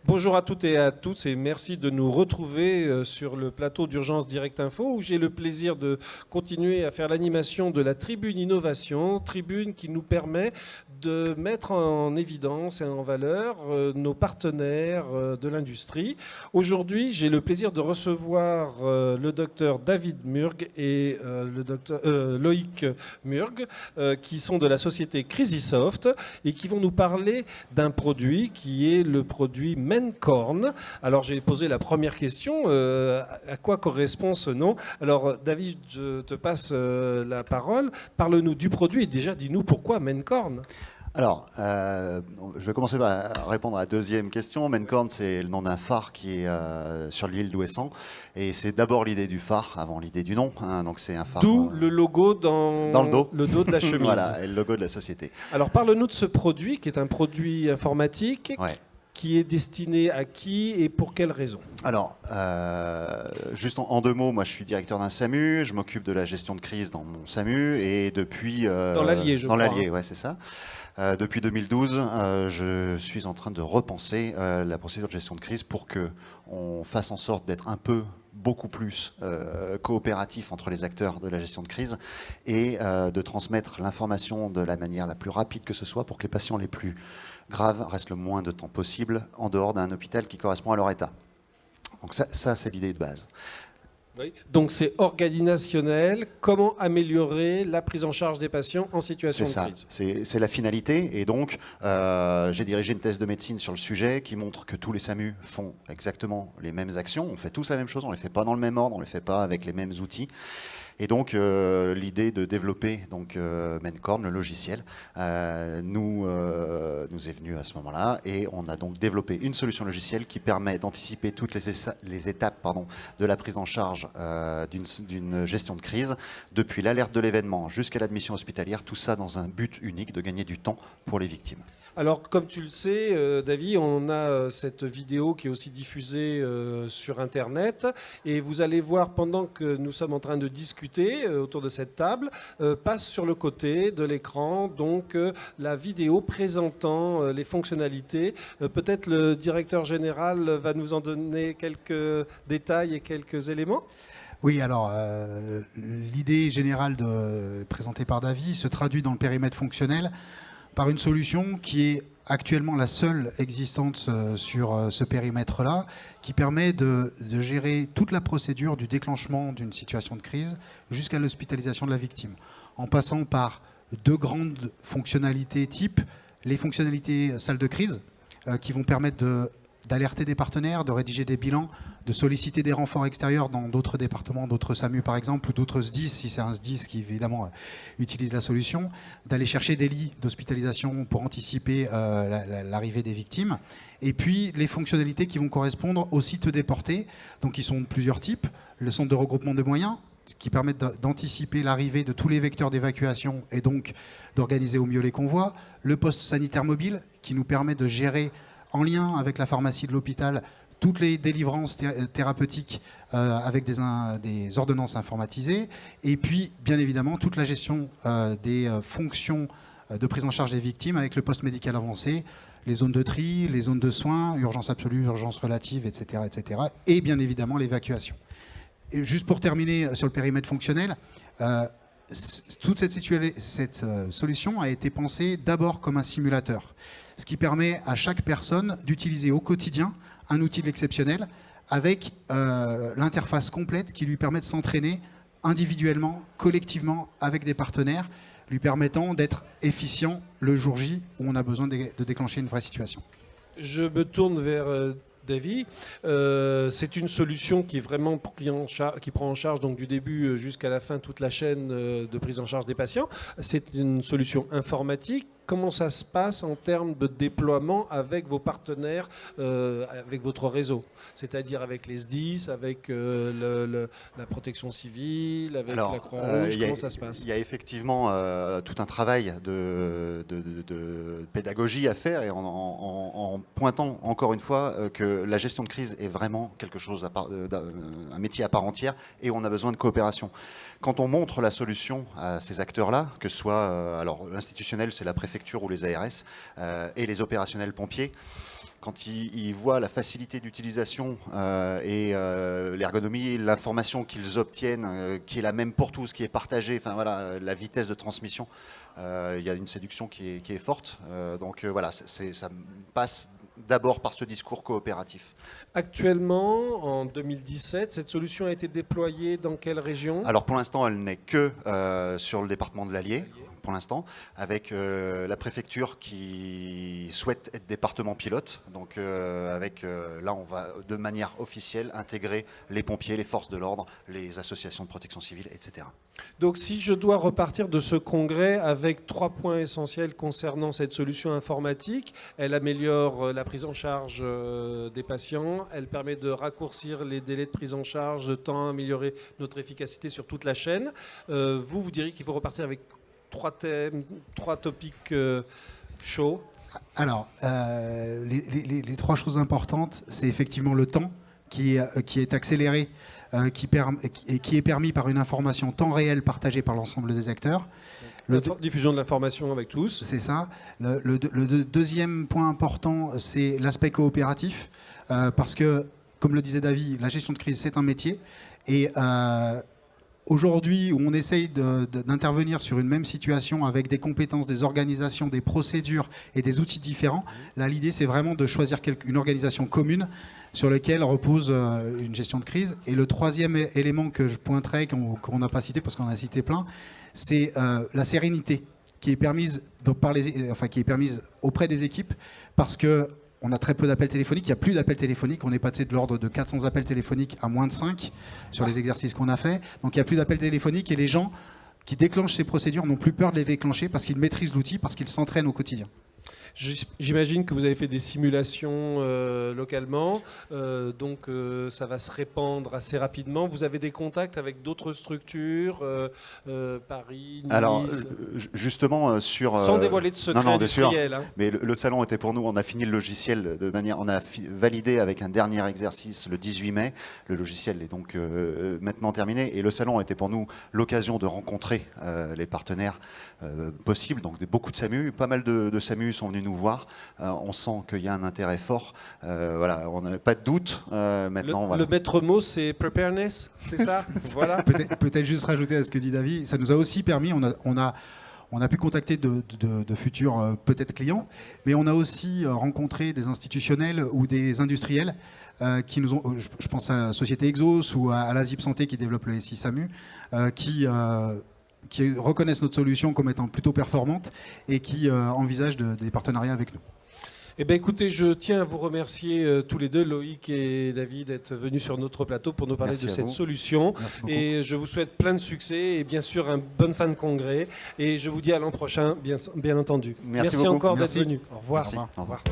Bonjour à toutes et à tous et merci de nous retrouver sur le plateau d'Urgence Direct Info où j'ai le plaisir de continuer à faire l'animation de la Tribune Innovation, tribune qui nous permet de mettre en évidence et en valeur nos partenaires de l'industrie. Aujourd'hui, j'ai le plaisir de recevoir le docteur David Murg et le docteur Loïc Murg qui sont de la société Crazysoft et qui vont nous parler d'un produit qui est le produit Mencorn. Alors j'ai posé la première question, à quoi correspond ce nom? Alors David, je te passe la parole. Parle-nous du produit et déjà dis-nous pourquoi Mencorn. Alors, je vais commencer par répondre à la deuxième question. Mencorn, c'est le nom d'un phare qui est sur l'île d'Ouessant. Et c'est d'abord l'idée du phare avant l'idée du nom. Hein, donc c'est un phare. D'où le logo dans le dos de la chemise. Voilà, et le logo de la société. Alors parle-nous de ce produit qui est un produit informatique. Ouais. Qui est destiné à qui et pour quelles raisons? Alors, juste en deux mots, moi je suis directeur d'un SAMU, je m'occupe de la gestion de crise dans mon SAMU et depuis... dans l'Allier, je crois. Dans l'Allier, ouais, c'est ça. Depuis 2012, je suis en train de repenser la procédure de gestion de crise pour qu'on fasse en sorte d'être beaucoup plus coopératif entre les acteurs de la gestion de crise et de transmettre l'information de la manière la plus rapide que ce soit pour que les patients les plus graves restent le moins de temps possible en dehors d'un hôpital qui correspond à leur état. Donc ça c'est l'idée de base. Oui. Donc c'est organisationnel, comment améliorer la prise en charge des patients en situation de crise. C'est la finalité et donc j'ai dirigé une thèse de médecine sur le sujet qui montre que tous les SAMU font exactement les mêmes actions, on fait tous la même chose, on ne les fait pas dans le même ordre, on ne les fait pas avec les mêmes outils. Et donc l'idée de développer Mencorn, le logiciel, nous est venue à ce moment-là et on a donc développé une solution logicielle qui permet d'anticiper toutes les étapes de la prise en charge d'une gestion de crise, depuis l'alerte de l'événement jusqu'à l'admission hospitalière, tout ça dans un but unique de gagner du temps pour les victimes. Alors, comme tu le sais, David, on a cette vidéo qui est aussi diffusée sur Internet. Et vous allez voir, pendant que nous sommes en train de discuter autour de cette table, passe sur le côté de l'écran donc la vidéo présentant les fonctionnalités. Peut-être le directeur général va nous en donner quelques détails et quelques éléments. Oui, alors l'idée générale présentée par David se traduit dans le périmètre fonctionnel par une solution qui est actuellement la seule existante sur ce périmètre-là, qui permet de gérer toute la procédure du déclenchement d'une situation de crise jusqu'à l'hospitalisation de la victime, en passant par deux grandes fonctionnalités type, les fonctionnalités salle de crise, qui vont permettre d'alerter des partenaires, de rédiger des bilans, de solliciter des renforts extérieurs dans d'autres départements, d'autres SAMU par exemple, ou d'autres SDIS, si c'est un SDIS qui évidemment utilise la solution, d'aller chercher des lits d'hospitalisation pour anticiper l'arrivée des victimes. Et puis les fonctionnalités qui vont correspondre aux sites déportés, donc qui sont de plusieurs types, le centre de regroupement de moyens, qui permettent d'anticiper l'arrivée de tous les vecteurs d'évacuation et donc d'organiser au mieux les convois, le poste sanitaire mobile, qui nous permet de gérer en lien avec la pharmacie de l'hôpital toutes les délivrances thérapeutiques avec des ordonnances informatisées, et puis bien évidemment toute la gestion des fonctions de prise en charge des victimes avec le poste médical avancé, les zones de tri, les zones de soins, urgence absolue, urgence relative, etc. et bien évidemment l'évacuation. Et juste pour terminer sur le périmètre fonctionnel, toute cette solution a été pensée d'abord comme un simulateur, ce qui permet à chaque personne d'utiliser au quotidien un outil exceptionnel avec l'interface complète qui lui permet de s'entraîner individuellement, collectivement, avec des partenaires, lui permettant d'être efficient le jour J où on a besoin de déclencher une vraie situation. Je me tourne vers David. C'est une solution qui est vraiment qui prend en charge donc, du début jusqu'à la fin toute la chaîne de prise en charge des patients. C'est une solution informatique. comment ça se passe en termes de déploiement avec vos partenaires, avec votre réseau, c'est-à-dire avec les SDIS, avec la protection civile, avec la Croix-Rouge, comment ça se passe? Il y a effectivement tout un travail de pédagogie à faire, et en pointant encore une fois que la gestion de crise est vraiment quelque chose un métier à part entière, et on a besoin de coopération. Quand on montre la solution à ces acteurs-là, que ce soit alors l'institutionnel, c'est la préfecture ou les ARS, et les opérationnels pompiers, quand ils voient la facilité d'utilisation et l'ergonomie, l'information qu'ils obtiennent, qui est la même pour tous, qui est partagée, enfin voilà, la vitesse de transmission, il y a une séduction qui est forte. Donc voilà, ça passe d'abord par ce discours coopératif. Actuellement, en 2017, cette solution a été déployée dans quelle région? Alors pour l'instant, elle n'est que sur le département de l'Allier, pour l'instant, avec la préfecture qui souhaite être département pilote. Donc là, on va de manière officielle intégrer les pompiers, les forces de l'ordre, les associations de protection civile, etc. Donc si je dois repartir de ce congrès avec 3 points essentiels concernant cette solution informatique, elle améliore la prise en charge des patients, elle permet de raccourcir les délais de prise en charge, de temps, améliorer notre efficacité sur toute la chaîne. Vous diriez qu'il faut repartir avec 3 thèmes, 3 topics chauds? Alors, les 3 choses importantes, c'est effectivement le temps qui est accéléré, qui est permis par une information temps réel partagée par l'ensemble des acteurs. Diffusion de l'information avec tous. C'est ça. Le deuxième point important, c'est l'aspect coopératif, parce que, comme le disait David, la gestion de crise, c'est un métier. Et aujourd'hui, où on essaye d'intervenir sur une même situation avec des compétences, des organisations, des procédures et des outils différents, là, l'idée, c'est vraiment de choisir une organisation commune sur laquelle repose une gestion de crise. Et le troisième élément que je pointerai, qu'on n'a pas cité parce qu'on a cité plein, c'est la sérénité qui est permise auprès des équipes, parce que on a très peu d'appels téléphoniques, il n'y a plus d'appels téléphoniques, on est passé de l'ordre de 400 appels téléphoniques à moins de 5 sur les exercices qu'on a fait. Donc il n'y a plus d'appels téléphoniques, et les gens qui déclenchent ces procédures n'ont plus peur de les déclencher parce qu'ils maîtrisent l'outil, parce qu'ils s'entraînent au quotidien. J'imagine que vous avez fait des simulations localement, donc ça va se répandre assez rapidement. Vous avez des contacts avec d'autres structures, Paris, Nice? Alors, justement, sans dévoiler de secret industriel. Hein. Mais le salon était pour nous, on a fini le logiciel on a validé avec un dernier exercice le 18 mai. Le logiciel est donc maintenant terminé, et le salon était pour nous l'occasion de rencontrer les partenaires possibles. Donc beaucoup de SAMU, pas mal de SAMU sont venus nous voir. On sent qu'il y a un intérêt fort. Voilà, on n'a pas de doute. Maintenant, le maître mot, c'est preparedness, c'est ça? Voilà. Peut-être juste rajouter à ce que dit David, ça nous a aussi permis, on a pu contacter de futurs peut-être clients, mais on a aussi rencontré des institutionnels ou des industriels qui nous ont, je pense à la société Exos ou à la Zip Santé qui développe le SI SAMU, qui reconnaissent notre solution comme étant plutôt performante et qui envisagent des partenariats avec nous. Eh bien, écoutez, je tiens à vous remercier tous les deux, Loïc et David, d'être venus sur notre plateau pour nous parler de cette solution. Et je vous souhaite plein de succès et bien sûr un bon fan de congrès. Et je vous dis à l'an prochain, bien entendu. Merci encore d'être venus. Au revoir. Merci. Au revoir.